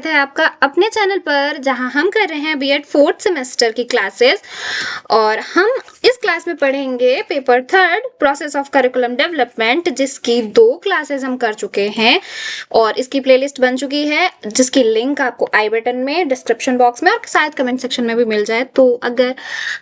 है आपका अपने चैनल पर, जहां हम कर रहे हैं बीएड 4th सेमेस्टर की क्लासेस। और हम इस क्लास में पढ़ेंगे paper 3 process of curriculum development, जिसकी 2 क्लासेस हम कर चुके हैं और इसकी प्लेलिस्ट बन चुकी है, जिसकी लिंक आपको आई बटन में, डिस्क्रिप्शन बॉक्स में और शायद कमेंट सेक्शन में भी मिल जाए। तो अगर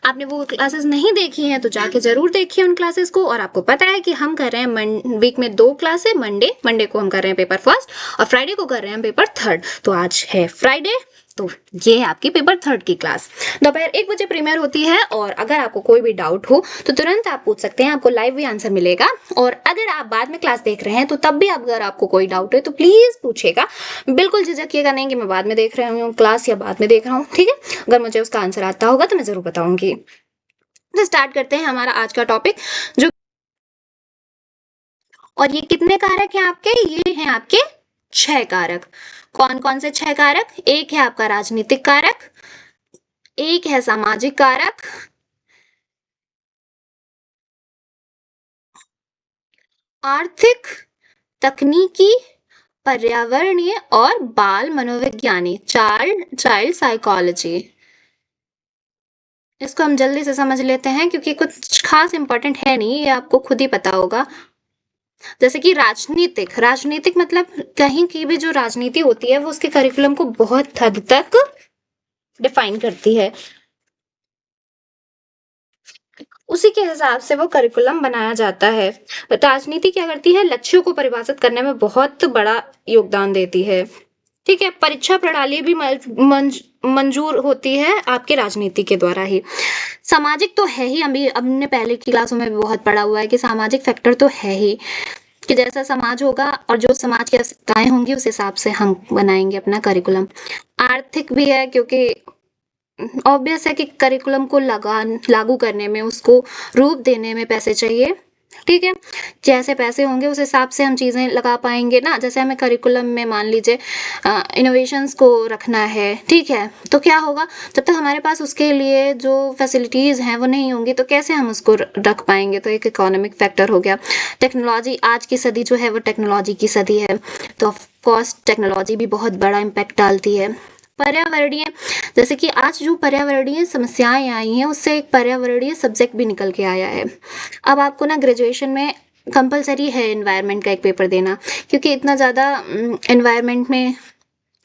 आपने वो क्लासेस नहीं देखी हैं तो जाके जरूर देखिए उन क्लासेस को। और आपको पता है कि हम कर रहे हैं वीक में 2 क्लास है। मंडे को हम कर रहे हैं पेपर 1 और फ्राइडे को कर रहे हैं पेपर 3। तो आज है फ्राइडे, तो ये है आपकी पेपर 3 की क्लास। दोपहर 1 बजे प्रीमियर होती है और अगर आपको कोई भी डाउट हो तो तुरंत आप पूछ सकते हैं, आपको लाइव भी आंसर मिलेगा। और अगर आप बाद में क्लास देख रहे हैं तो तब भी अगर आपको कोई डाउट है तो प्लीज पूछेगा, बिल्कुल झिझकिएगा नहीं कि मैं बाद में देख रहा हूँ क्लास या बाद में देख रहा हूँ, ठीक है। अगर मुझे उसका आंसर आता होगा तो मैं जरूर बताऊंगी। तो स्टार्ट करते हैं हमारा आज का टॉपिक। जो और ये कितने कारक हैं आपके? ये हैं आपके 6 कारक। कौन कौन से 6 कारक? एक है आपका राजनीतिक कारक, एक है सामाजिक कारक, आर्थिक, तकनीकी, पर्यावरणीय और बाल मनोविज्ञानी, चाइल्ड साइकोलॉजी। इसको हम जल्दी से समझ लेते हैं क्योंकि कुछ खास इंपॉर्टेंट है नहीं, ये आपको खुद ही पता होगा। जैसे कि राजनीतिक मतलब कहीं की भी जो राजनीति होती है वो उसके करिकुलम को बहुत हद तक डिफाइन करती है, उसी के हिसाब से वो करिकुलम बनाया जाता है। राजनीति क्या करती है? लक्ष्यों को परिभाषित करने में बहुत बड़ा योगदान देती है, ठीक है। परीक्षा प्रणाली भी मंजूर होती है आपके राजनीति के द्वारा ही। सामाजिक तो है ही, अभी हमने पहले की क्लासों में भी बहुत पढ़ा हुआ है कि सामाजिक फैक्टर तो है ही, कि जैसा समाज होगा और जो समाज की आवश्यकताएं होंगी उस हिसाब से हम बनाएंगे अपना करिकुलम। आर्थिक भी है क्योंकि ऑब्वियस है कि करिकुलम को लागू करने में, उसको रूप देने में पैसे चाहिए, ठीक है। जैसे पैसे होंगे उस हिसाब से हम चीज़ें लगा पाएंगे ना। जैसे हमें करिकुलम में मान लीजिए इनोवेशंस को रखना है, ठीक है, तो क्या होगा, जब तक हमारे पास उसके लिए जो फैसिलिटीज़ हैं वो नहीं होंगी तो कैसे हम उसको रख पाएंगे। तो एक इकोनॉमिक फैक्टर हो गया। टेक्नोलॉजी, आज की सदी जो है वो टेक्नोलॉजी की सदी है, तो ऑफकोर्स टेक्नोलॉजी भी बहुत बड़ा इम्पैक्ट डालती है। पर्यावरणीय, जैसे कि आज जो पर्यावरणीय समस्याएं आई हैं उससे एक पर्यावरणीय सब्जेक्ट भी निकल के आया है। अब आपको ना ग्रेजुएशन में कंपलसरी है एनवायरनमेंट का एक पेपर देना, क्योंकि इतना ज़्यादा एनवायरनमेंट में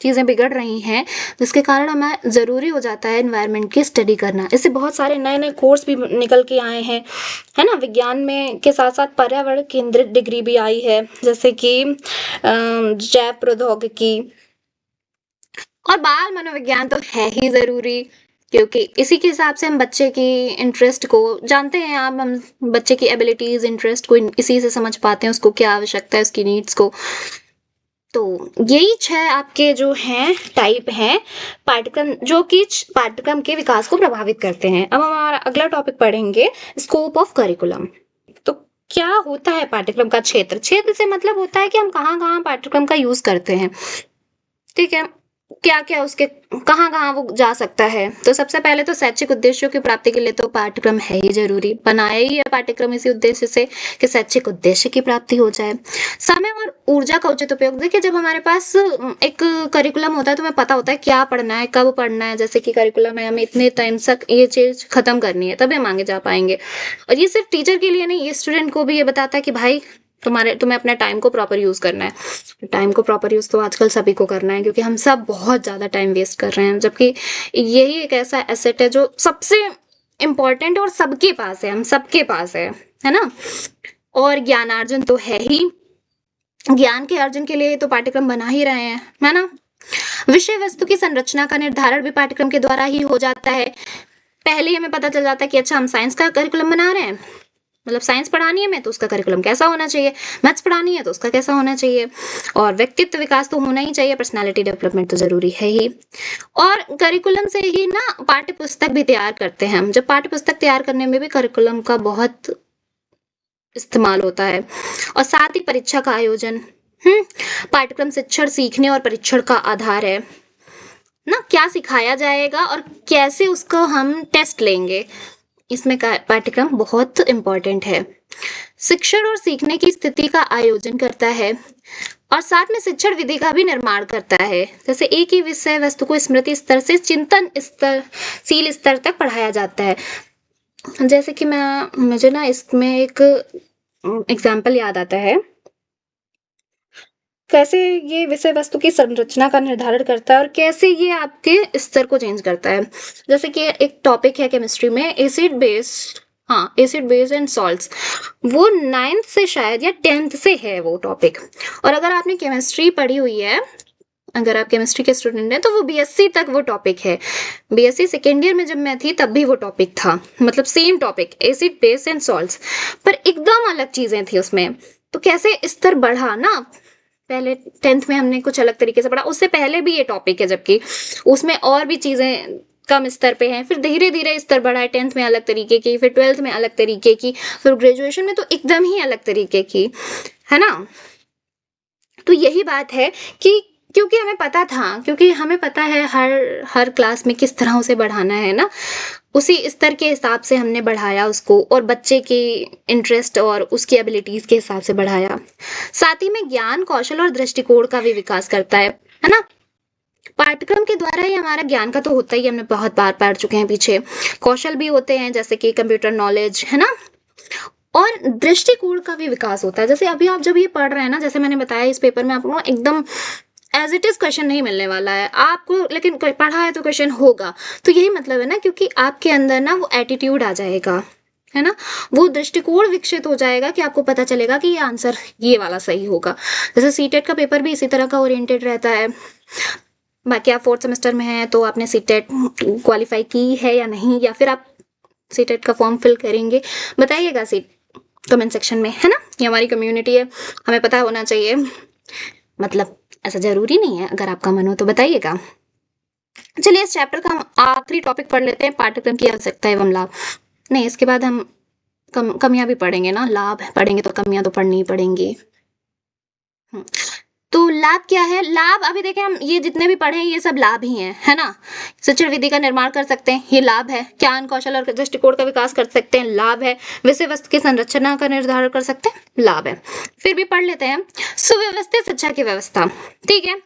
चीज़ें बिगड़ रही हैं जिसके कारण हमें ज़रूरी हो जाता है एनवायरनमेंट की स्टडी करना। इससे बहुत सारे नए नए कोर्स भी निकल के आए हैं, है ना। विज्ञान में के साथ साथ पर्यावरण केंद्रित डिग्री भी आई है, जैसे कि जैव प्रौद्योगिकी। और बाल मनोविज्ञान तो है ही ज़रूरी, क्योंकि इसी के हिसाब से हम बच्चे की इंटरेस्ट को जानते हैं। आप, हम बच्चे की एबिलिटीज़, इंटरेस्ट को इसी से समझ पाते हैं, उसको क्या आवश्यकता है, उसकी नीड्स को। तो यही 6 आपके जो हैं टाइप हैं पाठ्यक्रम, जो कि पाठ्यक्रम के विकास को प्रभावित करते हैं। अब हम हमारा अगला टॉपिक पढ़ेंगे, स्कोप ऑफ करिकुलम। तो क्या होता है पाठ्यक्रम का क्षेत्र? क्षेत्र से मतलब होता है कि हम कहाँ कहाँ पाठ्यक्रम का यूज करते हैं, ठीक है, क्या क्या उसके कहाँ कहाँ वो जा सकता है। तो सबसे पहले तो शैक्षिक उद्देश्यों की प्राप्ति के लिए तो पाठ्यक्रम है ही जरूरी, बनाया ही है पाठ्यक्रम इसी उद्देश्य से कि शैक्षिक उद्देश्य की प्राप्ति हो जाए। समय और ऊर्जा का उचित उपयोग, देखिए जब हमारे पास एक करिकुलम होता है तो हमें पता होता है क्या पढ़ना है, कब पढ़ना है। जैसे कि करिकुलम है, हमें इतने टाइम तक ये चीज खत्म करनी है, तभी हम आगे जा पाएंगे। और ये सिर्फ टीचर के लिए नहीं, ये स्टूडेंट को भी ये बताता है कि भाई तुम्हें अपने टाइम को प्रॉपर यूज करना है। टाइम को प्रॉपर यूज तो आजकल सभी को करना है, क्योंकि हम सब बहुत ज्यादा टाइम वेस्ट कर रहे हैं, जबकि यही एक ऐसा एसेट है जो सबसे इम्पोर्टेंट और सबके पास है, हम सबके पास है ना। और ज्ञानार्जन तो है ही, ज्ञान के अर्जन के लिए तो पाठ्यक्रम बना ही रहे हैं, है ना। विषय वस्तु की संरचना का निर्धारण भी पाठ्यक्रम के द्वारा ही हो जाता है। पहले ही हमें पता चल जाता है कि अच्छा हम साइंस का करिकुलम बना रहे हैं, मतलब साइंस पढ़ानी है मैं तो उसका करिकुलम कैसा होना चाहिए, मैथ्स पढ़ानी है तो उसका कैसा होना चाहिए। और व्यक्तित्व विकास तो होना ही चाहिए, पर्सनालिटी डेवलपमेंट तो जरूरी है ही। और करिकुलम से ही ना पाठ्य पुस्तक भी तैयार करते हैं हम, जब पाठ्य पुस्तक तैयार करने में भी करिकुलम का बहुत इस्तेमाल होता है। और साथ ही परीक्षा का आयोजन, पाठ्यक्रम शिक्षण सीखने और परीक्षण का आधार है ना, क्या सिखाया जाएगा और कैसे उसको हम टेस्ट लेंगे, इसमें पाठ्यक्रम बहुत इम्पोर्टेंट है। शिक्षण और सीखने की स्थिति का आयोजन करता है। और साथ में शिक्षण विधि का भी निर्माण करता है। जैसे एक ही विषय वस्तु को स्मृति स्तर से चिंतन शील स्तर तक पढ़ाया जाता है। जैसे कि मुझे ना इसमें एक एग्जाम्पल याद आता है, कैसे ये विषय वस्तु की संरचना का निर्धारण करता है और कैसे ये आपके स्तर को चेंज करता है। जैसे कि एक टॉपिक है केमिस्ट्री में एसिड बेस एंड सॉल्ट्स, वो 9th से शायद या 10th से है वो टॉपिक। और अगर आपने केमिस्ट्री पढ़ी हुई है, अगर आप केमिस्ट्री के स्टूडेंट हैं, तो वो बीएससी तक वो टॉपिक है। बीएससी सेकेंड ईयर में जब मैं थी तब भी वो टॉपिक था, मतलब same topic acid base and salts, पर एकदम अलग चीजें थी उसमें। तो कैसे स्तर बढ़ा ना, पहले 10th में हमने कुछ अलग तरीके से पढ़ा, उससे पहले भी ये टॉपिक है, जबकि उसमें और भी चीजें कम स्तर पे हैं। फिर धीरे धीरे स्तर बढ़ा है, 10th में अलग तरीके की, फिर 12th में अलग तरीके की, फिर ग्रेजुएशन में तो एकदम ही अलग तरीके की, है ना। तो यही बात है कि क्योंकि हमें पता है हर क्लास में किस तरह उसे बढ़ाना है ना, उसी स्तर के हिसाब से हमने बढ़ाया उसको, और बच्चे के इंटरेस्ट और उसकी एबिलिटीज के हिसाब से बढ़ाया। साथ ही में ज्ञान, कौशल और दृष्टिकोण का भी विकास करता है ना। पाठ्यक्रम के द्वारा ही हमारा ज्ञान का तो होता ही, हमने बहुत बार पढ़ चुके हैं पीछे। कौशल भी होते हैं जैसे कि कंप्यूटर नॉलेज, है ना, और दृष्टिकोण का भी विकास होता है। जैसे अभी आप जब ये पढ़ रहे हैं ना, जैसे मैंने बताया इस पेपर में आपको एकदम एज इट इज क्वेश्चन नहीं मिलने वाला है आपको, लेकिन पढ़ा है तो क्वेश्चन होगा। तो यही मतलब है ना, क्योंकि आपके अंदर ना वो एटीट्यूड आ जाएगा, है ना, वो दृष्टिकोण विकसित हो जाएगा कि आपको पता चलेगा कि ये आंसर ये वाला सही होगा। जैसे सीटेट का पेपर भी इसी तरह का ओरिएंटेड रहता है। बाकी आप 4th सेमेस्टर में हैं तो आपने सीटेट क्वालिफाई की है या नहीं, या फिर आप सीटेट का फॉर्म फिल करेंगे, बताइएगा कमेंट सेक्शन में, है ना। ये हमारी कम्युनिटी है, हमें पता होना चाहिए, मतलब ऐसा जरूरी नहीं है, अगर आपका मन हो तो बताइएगा। चलिए इस चैप्टर का हम आखिरी टॉपिक पढ़ लेते हैं, पाठ्यक्रम की आवश्यकता एवं लाभ। नहीं, इसके बाद हम कमियां भी पढ़ेंगे ना, लाभ पढ़ेंगे तो कमियां तो पढ़नी ही पड़ेंगी। तो लाभ क्या है? लाभ अभी देखें, हम ये जितने भी पढ़े हैं ये सब लाभ ही हैं, है ना। शिक्षण विधि का निर्माण कर सकते हैं, ये लाभ है। ज्ञान, कौशल और दृष्टिकोण का विकास कर सकते हैं, लाभ है। विषय वस्तु की संरचना का निर्धारण कर सकते हैं, लाभ है। फिर भी पढ़ लेते हैं, सुव्यवस्थित शिक्षा की व्यवस्था। ठीक है,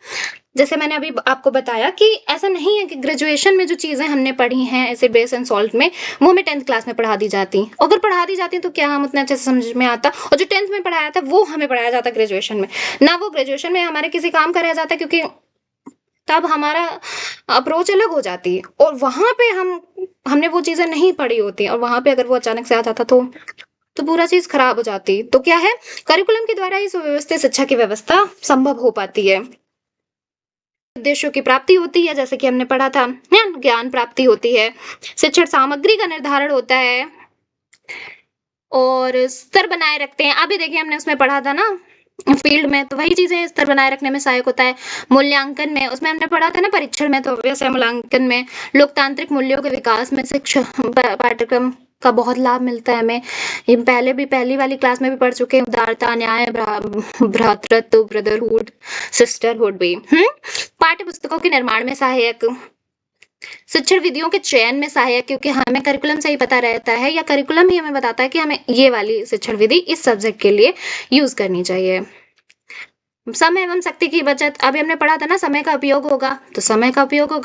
जैसे मैंने अभी आपको बताया कि ऐसा नहीं है कि ग्रेजुएशन में जो चीजें हमने पढ़ी हैं एसिड बेस एंड सॉल्ट में, वो हमें 10th क्लास में पढ़ा दी जाती। अगर पढ़ा दी जाती तो क्या हम उतना अच्छे से समझ में आता, और जो 10th में पढ़ाया था वो हमें पढ़ाया जाता ग्रेजुएशन में ना, वो ग्रेजुएशन में हमारे किसी काम का रह जाता, क्योंकि तब हमारा अप्रोच अलग हो जाती, और वहां पे हमने वो चीजें नहीं पढ़ी होती, और वहां पे अगर वो अचानक से आ जाता तो पूरा चीज खराब हो जाती। तो क्या है, करिकुलम के द्वारा ही सुव्यवस्थित शिक्षा की व्यवस्था संभव हो पाती है। उद्देश्यों की प्राप्ति होती है, जैसे कि हमने पढ़ा था, ज्ञान प्राप्ति होती है, शिक्षण सामग्री का निर्धारण होता है, और स्तर बनाए रखते हैं। अभी देखिए हमने उसमें पढ़ा था ना फील्ड में, तो वही चीजें स्तर बनाए रखने में सहायक होता है। मूल्यांकन में, उसमें हमने पढ़ा था ना परीक्षण में, तो वैसे मूल्यांकन में, लोकतांत्रिक मूल्यों के विकास में शिक्षा पाठ्यक्रम का बहुत लाभ मिलता है हमें। ये पहली वाली क्लास में भी पढ़ चुके हैं, उदारता, न्याय, भ्रातृत्व, ब्रदरहुड, सिस्टरहुड भी। पाठ्य पुस्तकों के निर्माण में सहायक, शिक्षण विधियों के चयन में सहायक, क्योंकि हमें करिकुलम से ही पता रहता है, या करिकुलम ही हमें बताता है कि हमें ये वाली शिक्षण विधि इस सब्जेक्ट के लिए यूज करनी चाहिए। समय एवं शक्ति की बचत, अभी हमने पढ़ा था ना, समय का उपयोग होगा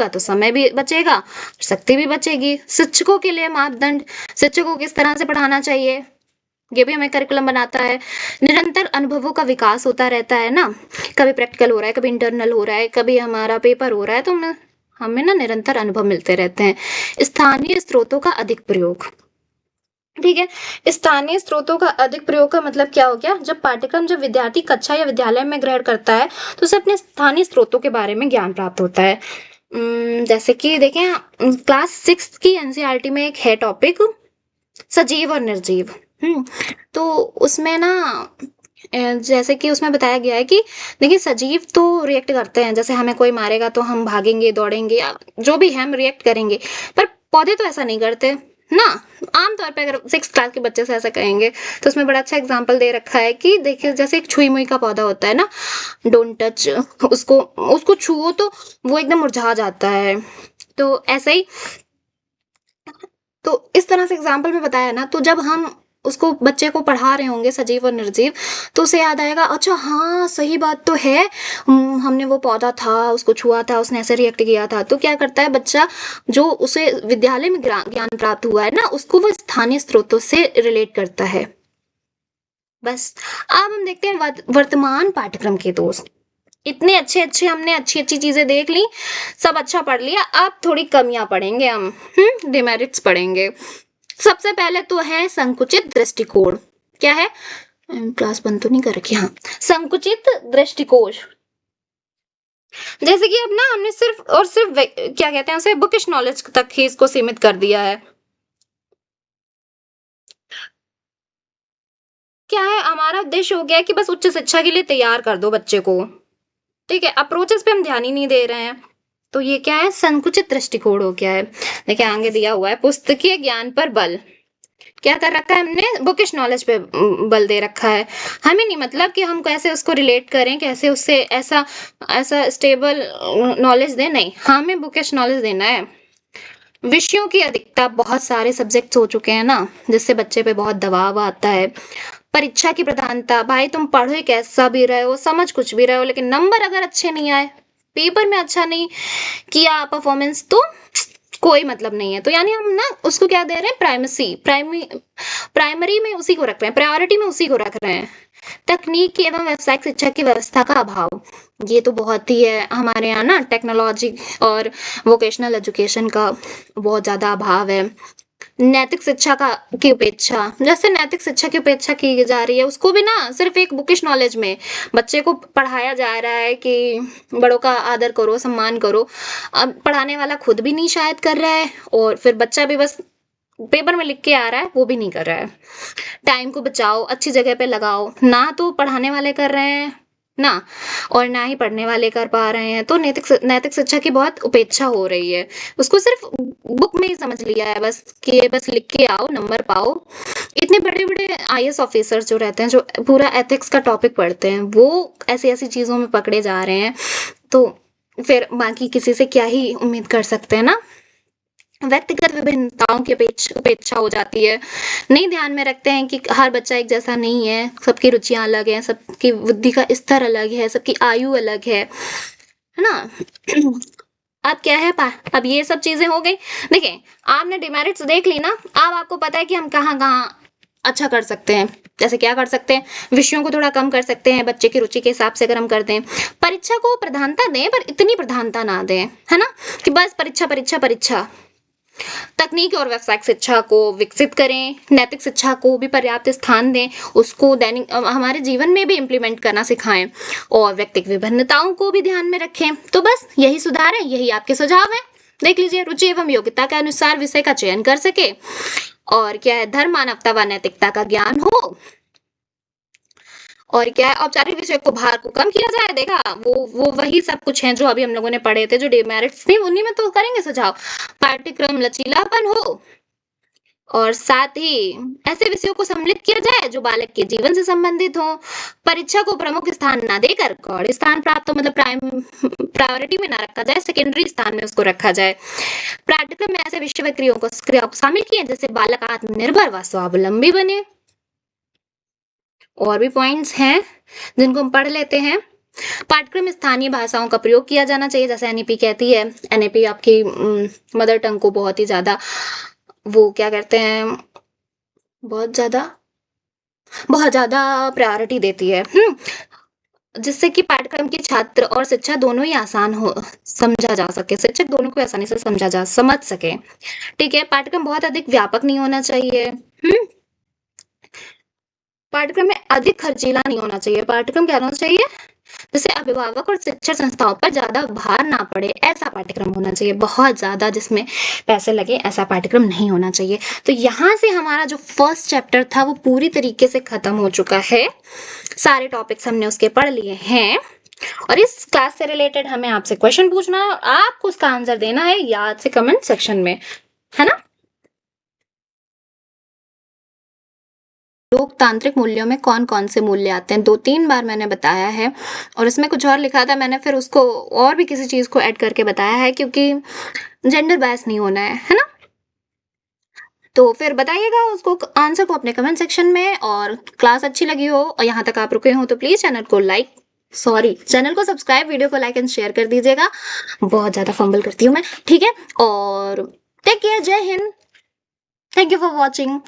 तो समय भी बचेगा, शक्ति भी बचेगी। शिक्षकों के लिए मापदंड, शिक्षकों को किस तरह से पढ़ाना चाहिए, ये भी हमें करिकुलम बनाता है। निरंतर अनुभवों का विकास होता रहता है ना, कभी प्रैक्टिकल हो रहा है, कभी इंटरनल हो रहा है, कभी हमारा पेपर हो रहा है, तो हमें ना निरंतर अनुभव मिलते रहते हैं। स्थानीय स्रोतों का अधिक प्रयोग, ठीक है, स्थानीय स्रोतों का अधिक प्रयोग का मतलब क्या हो गया, जब विद्यार्थी कक्षा या विद्यालय में ग्रहण करता है तो उसे अपने स्थानीय स्रोतों के बारे में ज्ञान प्राप्त होता है। जैसे कि देखें, क्लास 6 की एनसीईआरटी में एक है टॉपिक सजीव और निर्जीव। तो उसमें ना जैसे कि उसमें बताया गया है कि देखिए, सजीव तो रिएक्ट करते हैं, जैसे हमें कोई मारेगा तो हम भागेंगे, दौड़ेंगे, या जो भी है हम रिएक्ट करेंगे, पर पौधे तो ऐसा नहीं करते ना। आमतौर पे अगर 6th क्लास के बच्चे से ऐसा कहेंगे तो उसमें बड़ा अच्छा एग्जाम्पल दे रखा है कि देखिए, जैसे एक छुई मुई का पौधा होता है ना, डोंट टच उसको छुओ तो वो एकदम मुरझा जाता है। तो ऐसे ही, तो इस तरह से एग्जाम्पल में बताया ना, तो जब हम उसको बच्चे को पढ़ा रहे होंगे सजीव और निर्जीव, तो उसे याद आएगा, अच्छा हाँ सही बात तो है, हमने वो पौधा था, उसको छुआ था, उसने ऐसे रिएक्ट किया था। तो क्या करता है बच्चा, जो उसे विद्यालय में ज्ञान प्राप्त हुआ है ना, उसको वो स्थानीय स्रोतों से रिलेट करता है। बस अब हम देखते हैं वर्तमान पाठ्यक्रम के दोस्त। इतने अच्छे अच्छे हमने अच्छी अच्छी चीजें देख ली, सब अच्छा पढ़ लिया, अब थोड़ी कमियां पढ़ेंगे हम, डिमेरिट्स पढ़ेंगे। सबसे पहले तो है संकुचित दृष्टिकोण। क्या है? क्लास बंद तो नहीं कर रखी? हाँ, संकुचित दृष्टिकोण। जैसे कि अब ना हमने सिर्फ और सिर्फ क्या कहते हैं उसे, बुकिश नॉलेज तक ही इसको सीमित कर दिया है। क्या है, हमारा उद्देश्य हो गया है कि बस उच्च शिक्षा के लिए तैयार कर दो बच्चे को। ठीक है, अप्रोचेस पे हम ध्यान ही नहीं दे रहे हैं। तो ये क्या है, संकुचित दृष्टिकोण हो गया है। देखिए आगे दिया हुआ है, पुस्तकीय ज्ञान पर बल। क्या कर रखा है हमने, बुकिश नॉलेज पे बल दे रखा है। हमें नहीं मतलब कि हम कैसे उसको रिलेट करें, कैसे उससे ऐसा ऐसा स्टेबल नॉलेज दें, नहीं, हमें बुकिश नॉलेज देना है। विषयों की अधिकता, बहुत सारे सब्जेक्ट्स हो चुके हैं ना, जिससे बच्चे पे बहुत दबाव आता है। परीक्षा की प्रधानता, भाई तुम पढ़ो कैसा भी रहे हो, समझ कुछ भी रहे हो, लेकिन नंबर अगर अच्छे नहीं आए, पेपर में अच्छा नहीं किया परफॉर्मेंस, तो कोई मतलब नहीं है। तो यानी हम ना उसको क्या दे रहे हैं, प्राइमरी में उसी को रख रहे हैं, प्रायोरिटी में उसी को रख रहे हैं। तकनीकी एवं व्यावसायिक शिक्षा की व्यवस्था का अभाव, ये तो बहुत ही है हमारे यहाँ ना, टेक्नोलॉजी और वोकेशनल एजुकेशन का बहुत ज्यादा अभाव है। नैतिक शिक्षा का की उपेक्षा, जैसे नैतिक शिक्षा की उपेक्षा की जा रही है, उसको भी ना सिर्फ एक बुकिश नॉलेज में बच्चे को पढ़ाया जा रहा है कि बड़ों का आदर करो, सम्मान करो। अब पढ़ाने वाला खुद भी नहीं शायद कर रहा है, और फिर बच्चा भी बस पेपर में लिख के आ रहा है, वो भी नहीं कर रहा है। टाइम को बचाओ, अच्छी जगह पे लगाओ, ना तो पढ़ाने वाले कर रहे हैं ना, और ना ही पढ़ने वाले कर पा रहे हैं। तो नैतिक शिक्षा की बहुत उपेक्षा हो रही है। उसको सिर्फ बुक में ही समझ लिया है बस, कि ये बस लिख के आओ, नंबर पाओ। इतने बड़े बड़े आईएएस ऑफिसर्स जो रहते हैं, जो पूरा एथिक्स का टॉपिक पढ़ते हैं, वो ऐसी ऐसी चीजों में पकड़े जा रहे हैं। तो फिर बाकी किसी से क्या ही उम्मीद कर सकते हैं ना। व्यक्तिगत विभिन्नताओं की उपेक्षा हो जाती है। नहीं ध्यान में रखते हैं कि हर बच्चा एक जैसा नहीं है, सबकी रुचियां अलग हैं, सबकी बुद्धि का स्तर अलग है, सबकी आयु अलग है ना। अब क्या है, अब ये सब चीजें हो गई। देखिए आपने डिमेरिट्स देख ली ना, अब आपको पता है कि हम कहाँ कहाँ अच्छा कर सकते हैं। जैसे क्या कर सकते हैं, विषयों को थोड़ा कम कर सकते हैं, बच्चे की रुचि के हिसाब से अगर हम कर दें। परीक्षा को प्रधानता दें, पर इतनी प्रधानता ना दें, है ना, कि बस परीक्षा परीक्षा परीक्षा। तकनीक और व्यावसायिक शिक्षा को विकसित करें, नैतिक शिक्षा को भी पर्याप्त स्थान दें, उसको दैनिक हमारे जीवन में भी इम्प्लीमेंट करना सिखाएं, और व्यक्तिगत विभिन्नताओं को भी ध्यान में रखें। तो बस यही सुधार है, यही आपके सुझाव है। देख लीजिए, रुचि एवं योग्यता के अनुसार विषय का चयन कर सके, और क्या है, धर्म मानवता व नैतिकता का ज्ञान हो, और क्या है, औपचारिक विषय को भार को कम किया जाए। देखा, वो वही सब कुछ है जो अभी हम लोगों ने पढ़े थे, जो डिमेरिट्स थे, उन्हीं में तो करेंगे सुझाव। पाठ्यक्रम लचीलापन हो, और साथ ही ऐसे विषयों को सम्मिलित किया जाए जो बालक के जीवन से संबंधित हो। परीक्षा को प्रमुख स्थान ना देकर गौड़ स्थान प्राप्त हो, मतलब प्रायोरिटी में ना रखा जाए, सेकेंडरी स्थान में उसको रखा जाए। पाठ्यक्रम में ऐसे विषय व क्रियाओं को शामिल किए जिससे बालक आत्मनिर्भर व स्वावलंबी बने। और भी पॉइंट्स हैं जिनको हम पढ़ लेते हैं। पाठ्यक्रम में स्थानीय भाषाओं का प्रयोग किया जाना चाहिए, जैसे एनईपी कहती है। एनईपी आपकी मदर टंग को बहुत ही ज्यादा, वो क्या कहते हैं, बहुत ज्यादा प्रायोरिटी देती है, जिससे कि पाठ्यक्रम की छात्र और शिक्षा दोनों ही आसान हो, समझा जा सके, शिक्षक दोनों को आसानी से समझ सके। ठीक है, पाठ्यक्रम बहुत अधिक व्यापक नहीं होना चाहिए। पाठ्यक्रम में अधिक खर्चीला नहीं होना चाहिए। पाठ्यक्रम क्या होना चाहिए, जिससे अभिभावक और शिक्षण संस्थाओं पर ज्यादा भार ना पड़े, ऐसा पाठ्यक्रम होना चाहिए। बहुत ज्यादा जिसमें पैसे लगे, ऐसा पाठ्यक्रम नहीं होना चाहिए। तो यहाँ से हमारा जो फर्स्ट चैप्टर था वो पूरी तरीके से खत्म हो चुका है। सारे टॉपिक्स हमने उसके पढ़ लिए हैं, और इस क्लास से रिलेटेड हमें आपसे क्वेश्चन पूछना है, और आपको उसका आंसर देना है याद से कमेंट सेक्शन में, है ना। लोकतांत्रिक मूल्यों में कौन कौन से मूल्य आते हैं, 2-3 बार मैंने बताया है, और इसमें कुछ और लिखा था मैंने, फिर उसको और भी किसी चीज को ऐड करके बताया है, क्योंकि जेंडर बायस नहीं होना है ना। तो फिर बताइएगा उसको आंसर को अपने कमेंट सेक्शन में। और क्लास अच्छी लगी हो और यहाँ तक आप रुके हो तो प्लीज चैनल को सब्सक्राइब, वीडियो को लाइक एंड शेयर कर दीजिएगा। बहुत ज्यादा फंबल करती हूँ मैं, ठीक है। और टेक केयर, जय Hind, thank you for watching.